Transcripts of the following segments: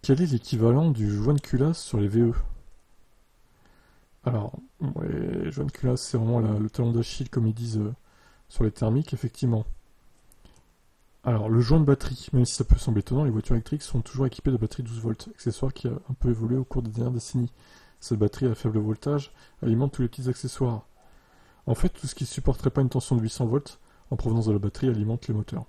Quel est l'équivalent du joint de culasse sur les VE? Alors, ouais, joint de culasse, c'est vraiment le talon d'Achille, comme ils disent sur les thermiques, effectivement. Alors, le joint de batterie, même si ça peut sembler étonnant, les voitures électriques sont toujours équipées de batteries 12 volts, accessoire qui a un peu évolué au cours des dernières décennies. Cette batterie à faible voltage alimente tous les petits accessoires. En fait, tout ce qui ne supporterait pas une tension de 800 volts en provenance de la batterie alimente les moteurs.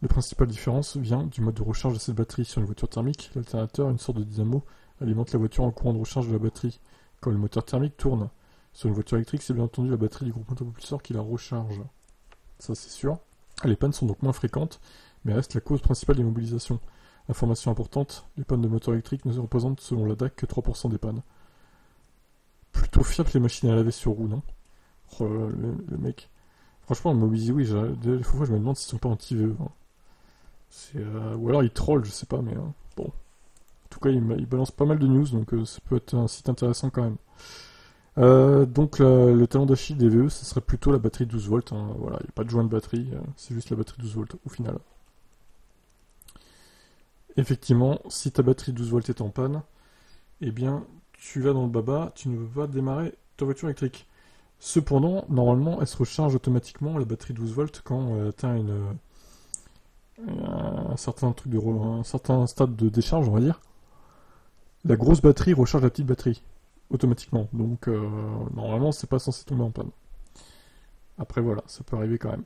La principale différence vient du mode de recharge de cette batterie. Sur une voiture thermique, l'alternateur, une sorte de dynamo, alimente la voiture en courant de recharge de la batterie, quand le moteur thermique tourne. Sur une voiture électrique, c'est bien entendu la batterie du groupement propulseur qui la recharge. Ça, c'est sûr. Les pannes sont donc moins fréquentes, mais restent la cause principale des mobilisations. Information importante, les pannes de moteur électrique ne représentent selon la DAC que 3% des pannes. Plutôt fiable que les machines à laver sur roue, non? Oh, le mec. Franchement, Mobizy, oui, des fois je me demande s'ils sont pas anti-VE. Hein. Ou alors ils trollent, je sais pas, mais bon. En tout cas, ils balancent pas mal de news, donc ça peut être un site intéressant quand même. Donc le talon d'Achille des VE, ce serait plutôt la batterie 12 volts. Hein. Voilà, il n'y a pas de joint de batterie, c'est juste la batterie 12 volts au final. Effectivement, si ta batterie 12 volts est en panne, eh bien, tu vas dans le baba, tu ne veux pas démarrer ta voiture électrique. Cependant, normalement, elle se recharge automatiquement, la batterie 12 volts, quand elle atteint un certain stade de décharge, on va dire. La grosse batterie recharge la petite batterie, automatiquement. Donc, normalement, c'est pas censé tomber en panne. Après, voilà, ça peut arriver quand même.